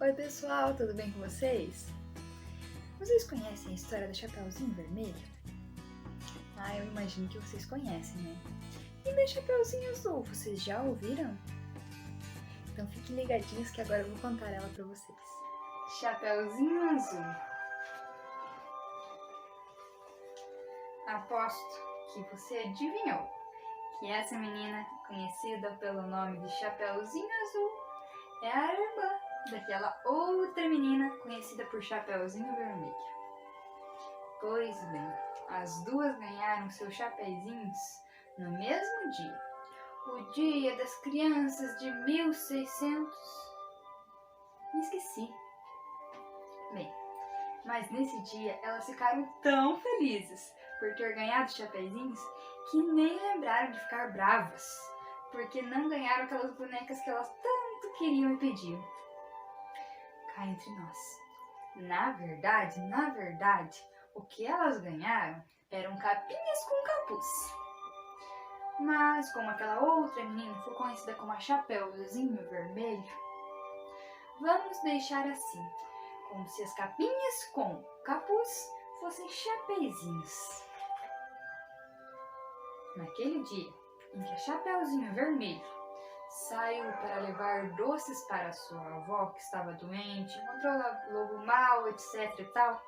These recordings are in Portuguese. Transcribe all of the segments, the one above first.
Oi pessoal, tudo bem com vocês? Vocês conhecem a história do Chapeuzinho Vermelho? Eu imagino que vocês conhecem, né? E do Chapeuzinho Azul, vocês já ouviram? Então fiquem ligadinhos que agora eu vou contar ela pra vocês. Chapeuzinho Azul. Aposto que você adivinhou que essa menina, conhecida pelo nome de Chapeuzinho Azul, é a irmã daquela outra menina conhecida por Chapeuzinho Vermelho. Pois bem, as duas ganharam seus chapeuzinhos no mesmo dia. O dia das crianças de 1600... Me esqueci. Bem, mas nesse dia elas ficaram tão felizes por ter ganhado os chapeuzinhos que nem lembraram de ficar bravas, porque não ganharam aquelas bonecas que elas tanto queriam e pediam. Cá entre nós. Na verdade, o que elas ganharam eram capinhas com capuz. Mas como aquela outra menina foi conhecida como a Chapeuzinho Vermelho, vamos deixar assim, como se as capinhas com capuz fossem chapeuzinhos. Naquele dia em que a Chapeuzinho Vermelho saiu para levar doces para sua avó que estava doente, encontrou lobo mau, etc e tal,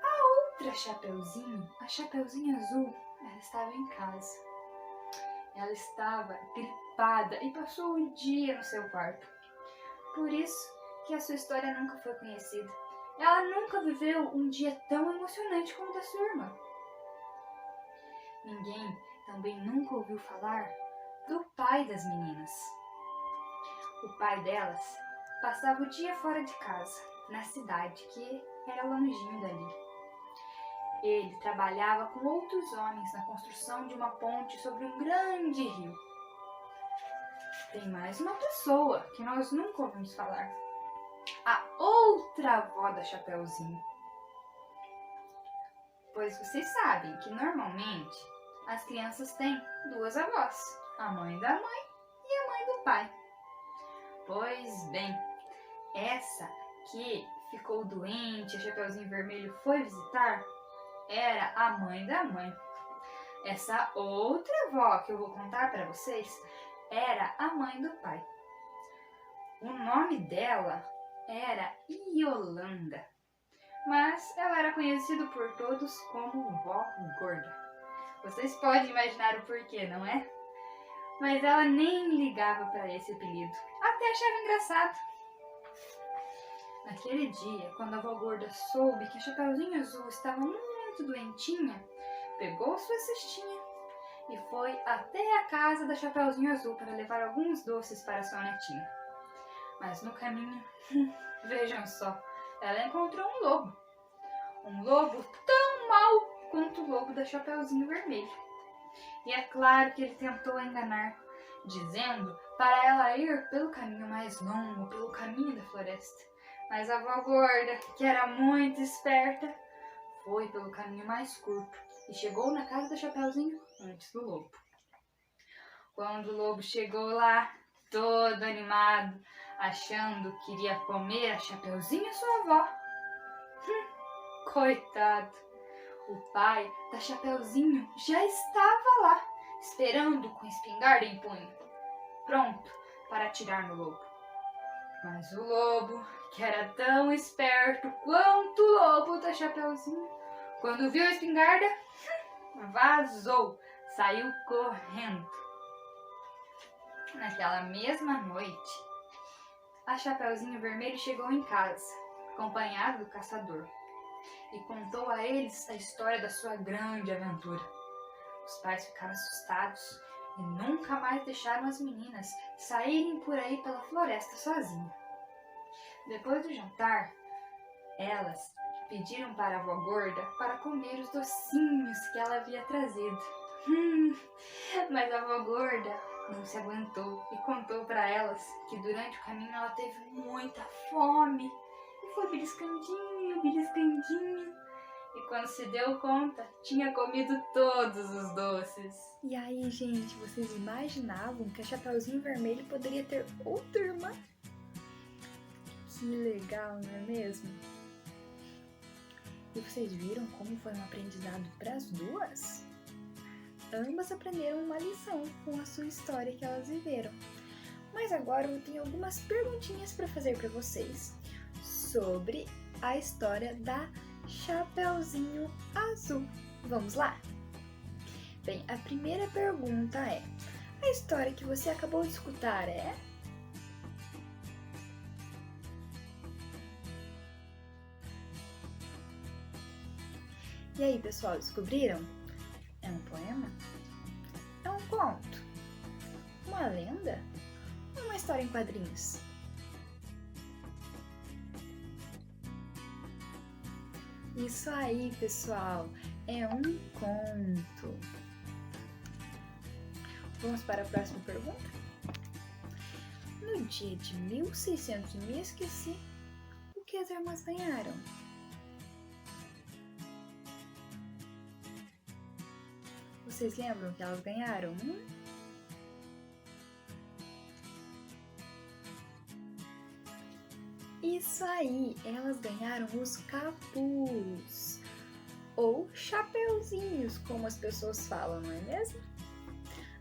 a outra Chapeuzinho, a Chapeuzinho Azul, ela estava em casa. Ela estava gripada e passou o dia no seu quarto. Por isso que a sua história nunca foi conhecida. Ela nunca viveu um dia tão emocionante como o da sua irmã. Ninguém também nunca ouviu falar do pai das meninas. O pai delas passava o dia fora de casa, na cidade, que era longinho dali. Ele trabalhava com outros homens na construção de uma ponte sobre um grande rio. Tem mais uma pessoa que nós nunca ouvimos falar. A outra avó da Chapeuzinho. Pois vocês sabem que normalmente as crianças têm duas avós, a mãe da mãe e a mãe do pai. Pois bem, essa que ficou doente, a Chapeuzinho Vermelho foi visitar, era a mãe da mãe. Essa outra avó que eu vou contar para vocês era a mãe do pai. O nome dela era Iolanda, mas ela era conhecida por todos como Vó Gorda. Vocês podem imaginar o porquê, não é? Mas ela nem ligava para esse apelido, até achava engraçado. Naquele dia, quando a Vó Gorda soube que a Chapeuzinho Azul estava muito doentinha, pegou sua cestinha e foi até a casa da Chapeuzinho Azul para levar alguns doces para sua netinha. Mas no caminho, vejam só, ela encontrou um lobo. Um lobo tão mau quanto o lobo da Chapeuzinho Vermelho. E é claro que ele tentou enganar, dizendo para ela ir pelo caminho mais longo, pelo caminho da floresta. Mas a Vó Gorda, que era muito esperta, foi pelo caminho mais curto e chegou na casa da Chapeuzinho antes do lobo. Quando o lobo chegou lá, todo animado, achando que iria comer a Chapeuzinho e sua avó. Coitado! O pai da Chapeuzinho já estava lá, esperando com espingarda em punho, pronto para atirar no lobo. Mas o lobo, que era tão esperto quanto o lobo da Chapeuzinho, quando viu a espingarda, vazou, saiu correndo. Naquela mesma noite, a Chapeuzinho Vermelho chegou em casa, acompanhado do caçador, e contou a eles a história da sua grande aventura. Os pais ficaram assustados e nunca mais deixaram as meninas saírem por aí pela floresta sozinhas. Depois do jantar, elas pediram para a Vó Gorda para comer os docinhos que ela havia trazido. Mas a Vó Gorda não se aguentou e contou para elas que durante o caminho ela teve muita fome e foi beliscandinho, beliscandinho. E quando se deu conta, tinha comido todos os doces. E aí, gente, vocês imaginavam que a Chapeuzinho Vermelho poderia ter outra irmã? Que legal, não é mesmo? E vocês viram como foi um aprendizado para as duas? Ambas aprenderam uma lição com a sua história que elas viveram. Mas agora eu tenho algumas perguntinhas para fazer para vocês sobre a história da Chapeuzinho Azul. Vamos lá? Bem, a primeira pergunta é: a história que você acabou de escutar é? E aí, pessoal, descobriram? É um poema? É um conto? Uma lenda? Ou uma história em quadrinhos? Isso aí, pessoal, é um conto. Vamos para a próxima pergunta? No dia de 1600 me esqueci, o que as irmãs ganharam? Vocês lembram que elas ganharam? Isso aí, elas ganharam os capuz, ou chapeuzinhos, como as pessoas falam, não é mesmo?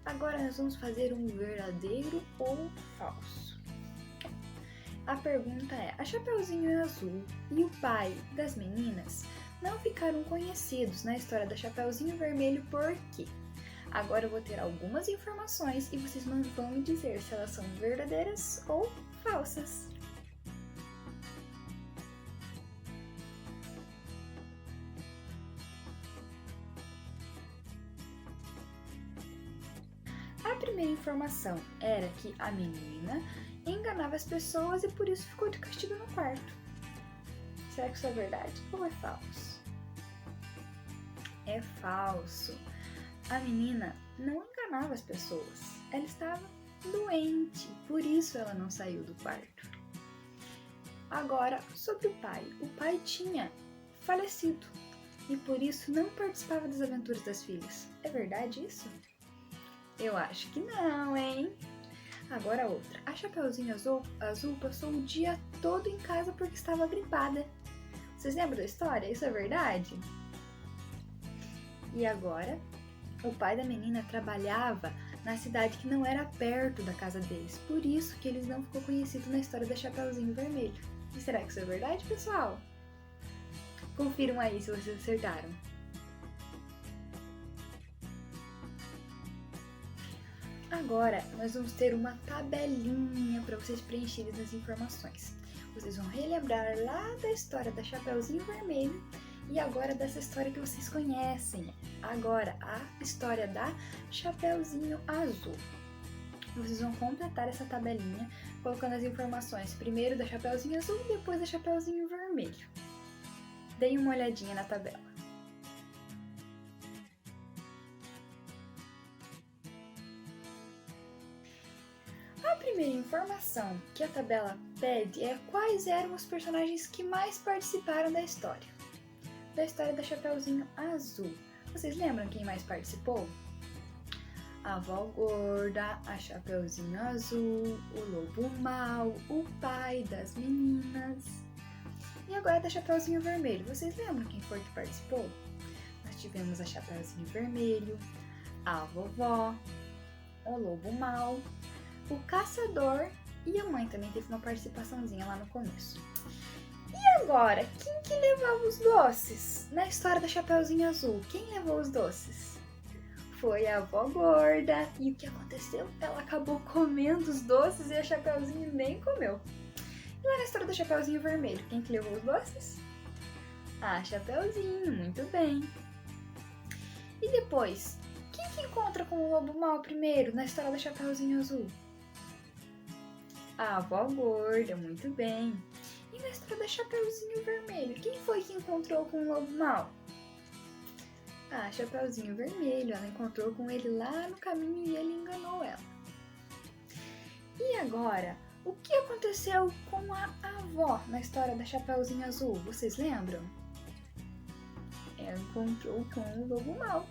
Agora nós vamos fazer um verdadeiro ou falso. A pergunta é: a Chapeuzinho Azul e o pai das meninas não ficaram conhecidos na história da Chapeuzinho Vermelho por quê? Agora eu vou ter algumas informações e vocês vão me dizer se elas são verdadeiras ou falsas. A primeira informação era que a menina enganava as pessoas e por isso ficou de castigo no quarto. Será que isso é verdade ou é falso? É falso. A menina não enganava as pessoas. Ela estava doente, por isso ela não saiu do quarto. Agora, sobre o pai. O pai tinha falecido e por isso não participava das aventuras das filhas. É verdade isso? Eu acho que não, hein? Agora outra. A Chapeuzinho Azul passou o dia todo em casa porque estava gripada. Vocês lembram da história? Isso é verdade? E agora, o pai da menina trabalhava na cidade que não era perto da casa deles. Por isso que eles não ficou conhecido na história da Chapeuzinho Vermelho. E será que isso é verdade, pessoal? Confiram aí se vocês acertaram. Agora, nós vamos ter uma tabelinha para vocês preencherem as informações. Vocês vão relembrar lá da história da Chapeuzinho Vermelho e agora dessa história que vocês conhecem. Agora, a história da Chapeuzinho Azul. Vocês vão completar essa tabelinha colocando as informações primeiro da Chapeuzinho Azul e depois da Chapeuzinho Vermelho. Deem uma olhadinha na tabela. A primeira informação que a tabela pede é quais eram os personagens que mais participaram da história da Chapeuzinho Azul. Vocês lembram quem mais participou? A avó gorda, a Chapeuzinho Azul, o lobo mau, o pai das meninas. E agora da Chapeuzinho Vermelho. Vocês lembram quem foi que participou? Nós tivemos a Chapeuzinho Vermelho, a vovó, o lobo mau, o caçador e a mãe também teve uma participaçãozinha lá no começo. E agora, quem que levava os doces na história da Chapeuzinho Azul? Quem levou os doces? Foi a avó gorda. E o que aconteceu? Ela acabou comendo os doces e a Chapeuzinho nem comeu. E lá na história do Chapeuzinho Vermelho, quem que levou os doces? A Chapeuzinho, muito bem. E depois, quem que encontra com o lobo mau primeiro na história do Chapeuzinho Azul? A avó gorda, muito bem. E na história da Chapeuzinho Vermelho, quem foi que encontrou com o lobo mau? A Chapeuzinho Vermelho, ela encontrou com ele lá no caminho e ele enganou ela. E agora, o que aconteceu com a avó na história da Chapeuzinho Azul? Vocês lembram? Ela encontrou com o lobo mau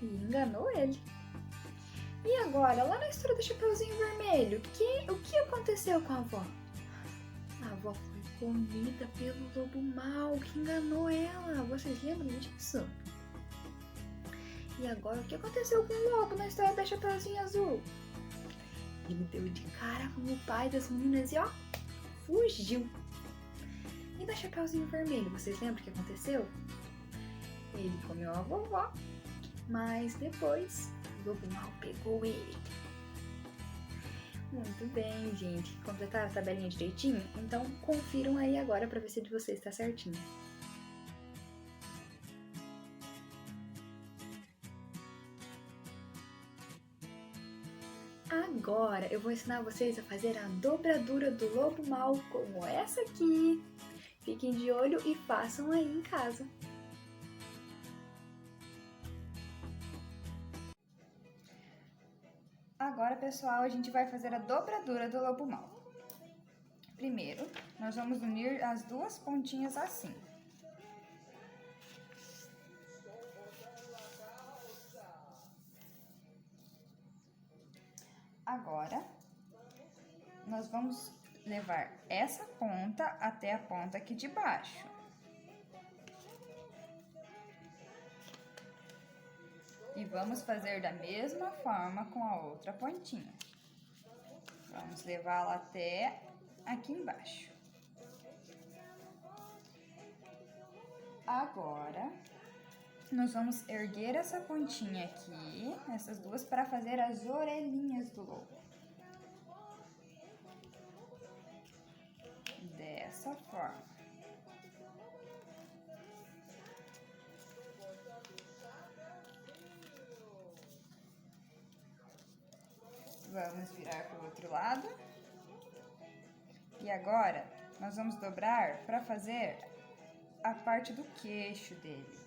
e enganou ele. E agora, lá na história do Chapeuzinho Vermelho, o que aconteceu com a avó? A avó foi comida pelo lobo mau que enganou ela. Vocês lembram disso? E agora, o que aconteceu com o lobo na história da Chapeuzinho Azul? Ele deu de cara com o pai das meninas e ó, fugiu. E da Chapeuzinho Vermelho, vocês lembram o que aconteceu? Ele comeu a vovó, mas depois o lobo mau pegou ele. Muito bem, gente. Completaram a tabelinha direitinho? Então confiram aí agora para ver se de vocês está certinho. Agora eu vou ensinar vocês a fazer a dobradura do lobo mau como essa aqui. Fiquem de olho e façam aí em casa. Agora, pessoal, a gente vai fazer a dobradura do lobo mau. Primeiro, nós vamos unir as duas pontinhas assim. Agora, nós vamos levar essa ponta até a ponta aqui de baixo. E vamos fazer da mesma forma com a outra pontinha. Vamos levá-la até aqui embaixo. Agora, nós vamos erguer essa pontinha aqui, essas duas, para fazer as orelhinhas do lobo. Dessa forma. Vamos virar para o outro lado. E agora, nós vamos dobrar para fazer a parte do queixo dele.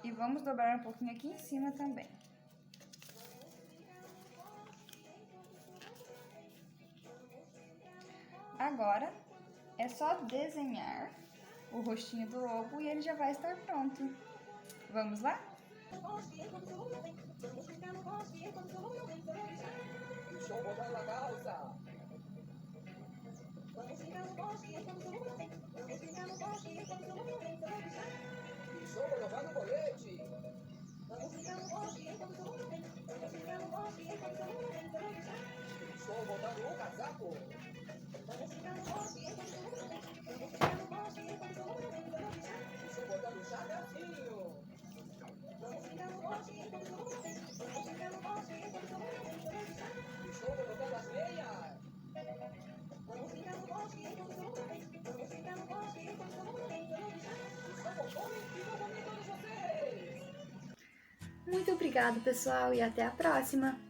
E vamos dobrar um pouquinho aqui em cima também. Agora, é só desenhar o rostinho do lobo e ele já vai estar pronto. Vamos lá? Muito obrigada, pessoal, e até a próxima!